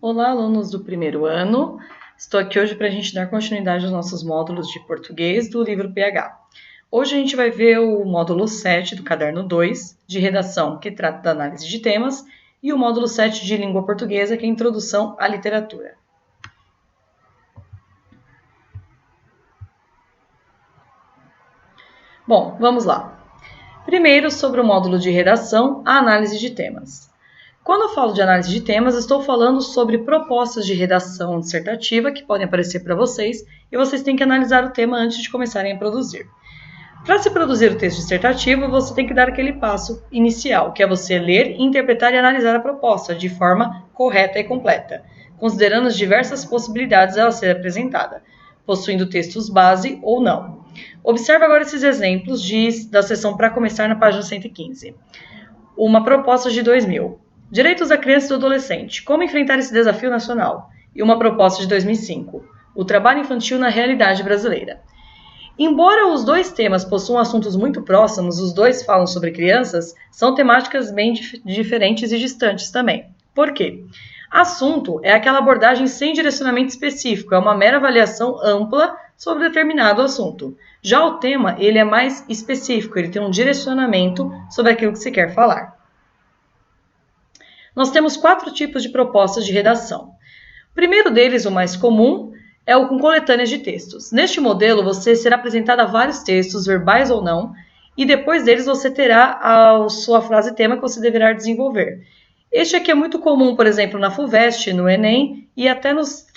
Olá, alunos do primeiro ano. Estou aqui hoje para a gente dar continuidade aos nossos módulos de português do livro PH. Hoje a gente vai ver o módulo 7 do caderno 2, de redação, que trata da análise de temas, e o módulo 7 de língua portuguesa, que é a introdução à literatura. Bom, vamos lá. Primeiro, sobre o módulo de redação, a análise de temas. Quando eu falo de análise de temas, estou falando sobre propostas de redação dissertativa que podem aparecer para vocês e vocês têm que analisar o tema antes de começarem a produzir. Para se produzir o texto dissertativo, você tem que dar aquele passo inicial, que é você ler, interpretar e analisar a proposta de forma correta e completa, considerando as diversas possibilidades dela ser apresentada, possuindo textos base ou não. Observe agora esses exemplos da seção para começar na página 115. Uma proposta de 2000. Direitos da criança e do adolescente. Como enfrentar esse desafio nacional? E uma proposta de 2005. O trabalho infantil na realidade brasileira. Embora os dois temas possuam assuntos muito próximos, os dois falam sobre crianças, são temáticas bem diferentes e distantes também. Por quê? Assunto é aquela abordagem sem direcionamento específico, é uma mera avaliação ampla sobre determinado assunto. Já o tema, ele é mais específico, ele tem um direcionamento sobre aquilo que se quer falar. Nós temos 4 tipos de propostas de redação. O primeiro deles, o mais comum, é o com coletâneas de textos. Neste modelo, você será apresentado a vários textos, verbais ou não, e depois deles você terá a sua frase tema que você deverá desenvolver. Este aqui é muito comum, por exemplo, na FUVEST, no Enem, e até nos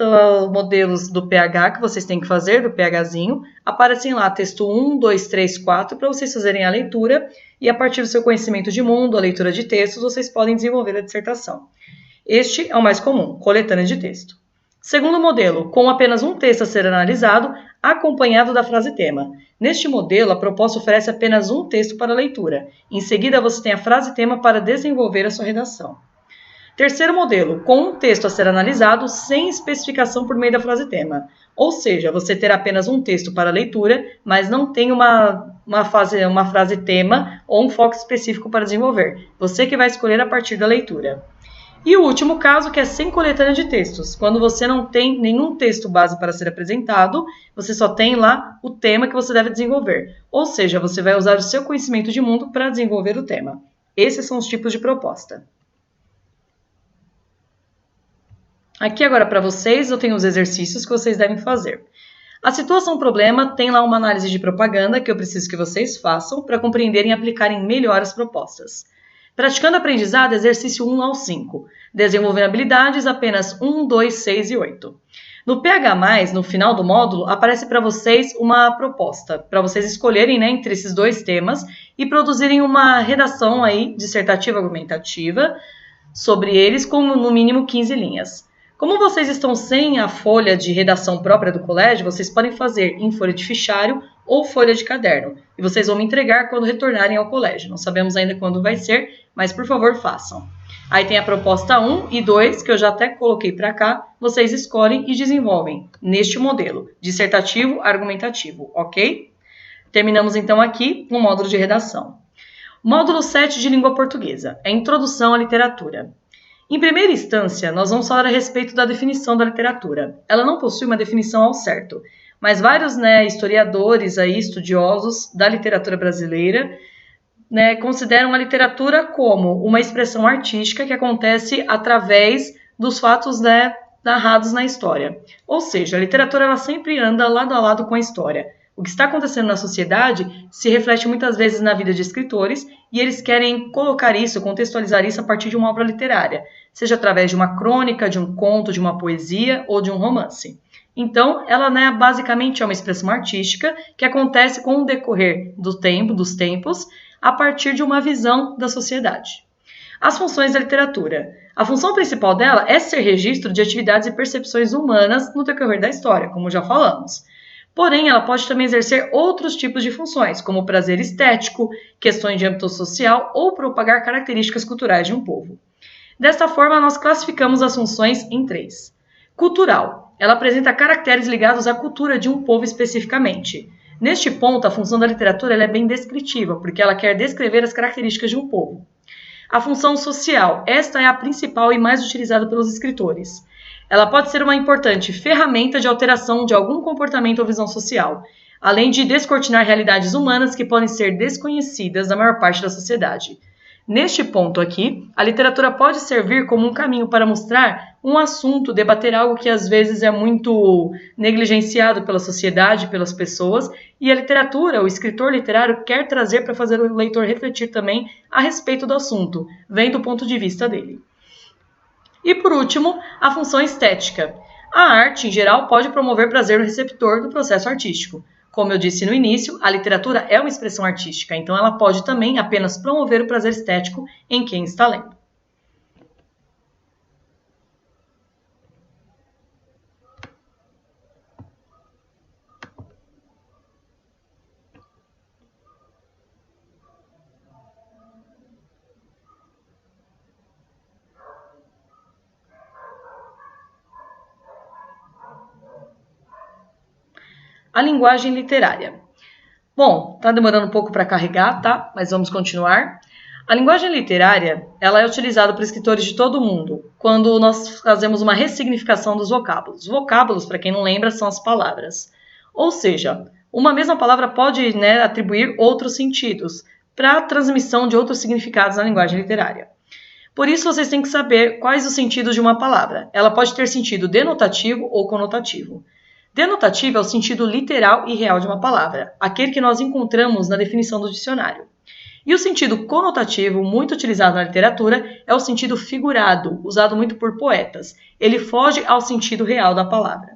modelos do PH que vocês têm que fazer, do PHzinho, aparecem lá texto 1, 2, 3, 4, para vocês fazerem a leitura, e a partir do seu conhecimento de mundo, a leitura de textos, vocês podem desenvolver a dissertação. Este é o mais comum, coletânea de texto. Segundo modelo, com apenas um texto a ser analisado, acompanhado da frase tema. Neste modelo, a proposta oferece apenas um texto para leitura. Em seguida, você tem a frase tema para desenvolver a sua redação. Terceiro modelo, com um texto a ser analisado sem especificação por meio da frase tema. Ou seja, você terá apenas um texto para leitura, mas não tem uma frase tema ou um foco específico para desenvolver. Você que vai escolher a partir da leitura. E o último caso, que é sem coletânea de textos. Quando você não tem nenhum texto base para ser apresentado, você só tem lá o tema que você deve desenvolver. Ou seja, você vai usar o seu conhecimento de mundo para desenvolver o tema. Esses são os tipos de proposta. Aqui agora para vocês eu tenho os exercícios que vocês devem fazer. A situação problema tem lá uma análise de propaganda que eu preciso que vocês façam para compreenderem e aplicarem melhor as propostas. Praticando aprendizado, exercício 1 ao 5. Desenvolvendo habilidades, apenas 1, 2, 6 e 8. No PH+, no final do módulo, aparece para vocês uma proposta, para vocês escolherem entre esses dois temas e produzirem uma redação aí, dissertativa argumentativa sobre eles com no mínimo 15 linhas. Como vocês estão sem a folha de redação própria do colégio, vocês podem fazer em folha de fichário ou folha de caderno. E vocês vão me entregar quando retornarem ao colégio. Não sabemos ainda quando vai ser, mas por favor façam. Aí tem a proposta 1 e 2, que eu já até coloquei para cá. Vocês escolhem e desenvolvem neste modelo, dissertativo argumentativo, ok? Terminamos então aqui o módulo de redação. Módulo 7 de língua portuguesa, é introdução à literatura. Em primeira instância, nós vamos falar a respeito da definição da literatura. Ela não possui uma definição ao certo, mas vários historiadores, estudiosos da literatura brasileira, consideram a literatura como uma expressão artística que acontece através dos fatos narrados na história. Ou seja, a literatura ela sempre anda lado a lado com a história. O que está acontecendo na sociedade se reflete muitas vezes na vida de escritores e eles querem colocar isso, contextualizar isso a partir de uma obra literária, seja através de uma crônica, de um conto, de uma poesia ou de um romance. Então, ela basicamente é uma expressão artística que acontece com o decorrer dos tempos, a partir de uma visão da sociedade. As funções da literatura. A função principal dela é ser registro de atividades e percepções humanas no decorrer da história, como já falamos. Porém, ela pode também exercer outros tipos de funções, como prazer estético, questões de âmbito social ou propagar características culturais de um povo. Desta forma, nós classificamos as funções em 3. Cultural. Ela apresenta caracteres ligados à cultura de um povo especificamente. Neste ponto, a função da literatura é bem descritiva, porque ela quer descrever as características de um povo. A função social, esta é a principal e mais utilizada pelos escritores. Ela pode ser uma importante ferramenta de alteração de algum comportamento ou visão social, além de descortinar realidades humanas que podem ser desconhecidas da maior parte da sociedade. Neste ponto aqui, a literatura pode servir como um caminho para mostrar um assunto, debater algo que às vezes é muito negligenciado pela sociedade, pelas pessoas, e a literatura, o escritor literário, quer trazer para fazer o leitor refletir também a respeito do assunto, vendo o ponto de vista dele. E por último, a função estética. A arte, em geral, pode promover prazer no receptor do processo artístico. Como eu disse no início, a literatura é uma expressão artística, então ela pode também apenas promover o prazer estético em quem está lendo. A linguagem literária. Bom, tá demorando um pouco para carregar, tá? Mas vamos continuar. A linguagem literária, ela é utilizada por escritores de todo o mundo, quando nós fazemos uma ressignificação dos vocábulos. Os vocábulos, para quem não lembra, são as palavras. Ou seja, uma mesma palavra pode, atribuir outros sentidos para a transmissão de outros significados na linguagem literária. Por isso, vocês têm que saber quais os sentidos de uma palavra. Ela pode ter sentido denotativo ou conotativo. Denotativo é o sentido literal e real de uma palavra, aquele que nós encontramos na definição do dicionário. E o sentido conotativo, muito utilizado na literatura, é o sentido figurado, usado muito por poetas. Ele foge ao sentido real da palavra.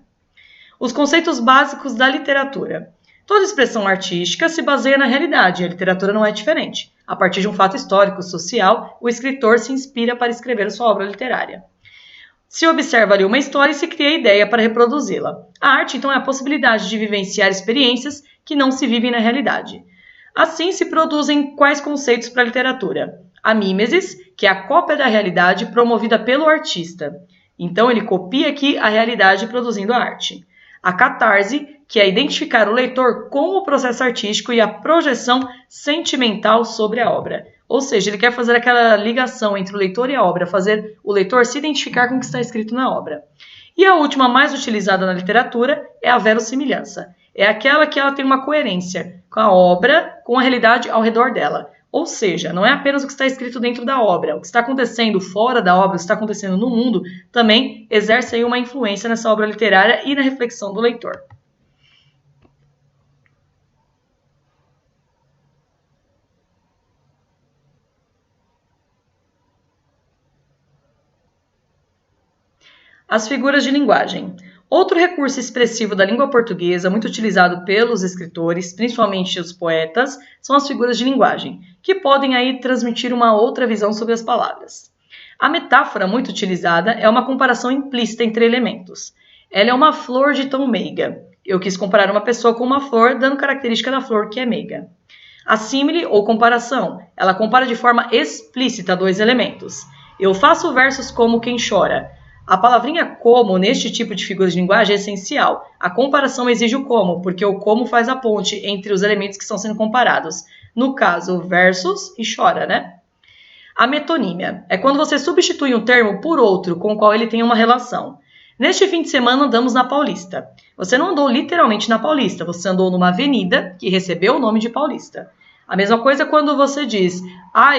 Os conceitos básicos da literatura. Toda expressão artística se baseia na realidade, e a literatura não é diferente. A partir de um fato histórico, social, o escritor se inspira para escrever sua obra literária. Se observa ali uma história e se cria a ideia para reproduzi-la. A arte, então, é a possibilidade de vivenciar experiências que não se vivem na realidade. Assim, se produzem quais conceitos para a literatura? A mímesis, que é a cópia da realidade promovida pelo artista. Então, ele copia aqui a realidade produzindo a arte. A catarse, que é identificar o leitor com o processo artístico e a projeção sentimental sobre a obra. Ou seja, ele quer fazer aquela ligação entre o leitor e a obra, fazer o leitor se identificar com o que está escrito na obra. E a última mais utilizada na literatura é a verossimilhança. É aquela que ela tem uma coerência com a obra, com a realidade ao redor dela. Ou seja, não é apenas o que está escrito dentro da obra, o que está acontecendo fora da obra, o que está acontecendo no mundo, também exerce aí uma influência nessa obra literária e na reflexão do leitor. As figuras de linguagem. Outro recurso expressivo da língua portuguesa, muito utilizado pelos escritores, principalmente os poetas, são as figuras de linguagem, que podem aí transmitir uma outra visão sobre as palavras. A metáfora muito utilizada é uma comparação implícita entre elementos. Ela é uma flor de tão meiga. Eu quis comparar uma pessoa com uma flor, dando característica da flor que é meiga. A símile ou comparação, ela compara de forma explícita dois elementos. Eu faço versos como quem chora. A palavrinha como, neste tipo de figura de linguagem, é essencial. A comparação exige o como, porque o como faz a ponte entre os elementos que estão sendo comparados. No caso, versus e chora, né? A metonímia é quando você substitui um termo por outro com o qual ele tem uma relação. Neste fim de semana andamos na Paulista. Você não andou literalmente na Paulista, você andou numa avenida que recebeu o nome de Paulista. A mesma coisa quando você diz,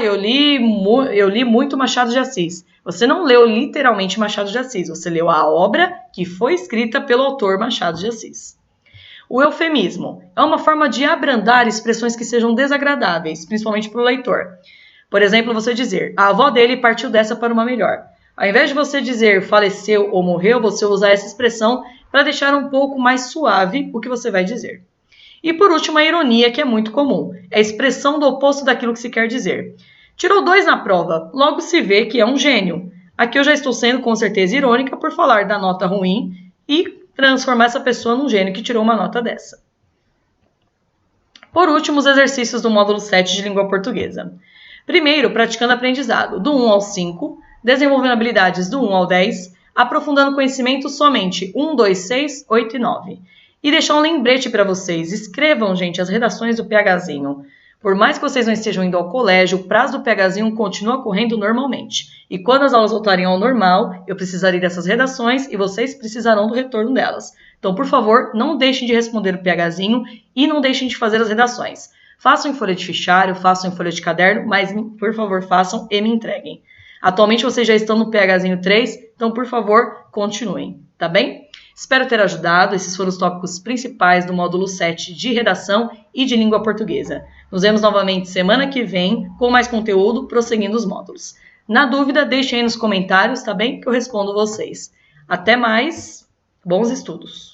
eu li muito Machado de Assis. Você não leu literalmente Machado de Assis, você leu a obra que foi escrita pelo autor Machado de Assis. O eufemismo é uma forma de abrandar expressões que sejam desagradáveis, principalmente para o leitor. Por exemplo, você dizer, a avó dele partiu dessa para uma melhor. Ao invés de você dizer faleceu ou morreu, você usa essa expressão para deixar um pouco mais suave o que você vai dizer. E por último, a ironia, que é muito comum. É a expressão do oposto daquilo que se quer dizer. Tirou 2 na prova, logo se vê que é um gênio. Aqui eu já estou sendo com certeza irônica por falar da nota ruim e transformar essa pessoa num gênio que tirou uma nota dessa. Por último, os exercícios do módulo 7 de língua portuguesa. Primeiro, praticando aprendizado do 1 ao 5, desenvolvendo habilidades do 1 ao 10, aprofundando conhecimento somente 1, 2, 6, 8 e 9. E deixar um lembrete para vocês. Escrevam, gente, as redações do PHzinho. Por mais que vocês não estejam indo ao colégio, o prazo do PHzinho continua correndo normalmente. E quando as aulas voltarem ao normal, eu precisarei dessas redações e vocês precisarão do retorno delas. Então, por favor, não deixem de responder o PHzinho e não deixem de fazer as redações. Façam em folha de fichário, façam em folha de caderno, mas, por favor, façam e me entreguem. Atualmente vocês já estão no PHzinho 3, então, por favor, continuem, tá bem? Espero ter ajudado. Esses foram os tópicos principais do módulo 7 de redação e de língua portuguesa. Nos vemos novamente semana que vem com mais conteúdo, prosseguindo os módulos. Na dúvida, deixem aí nos comentários, tá bem? Que eu respondo vocês. Até mais, bons estudos!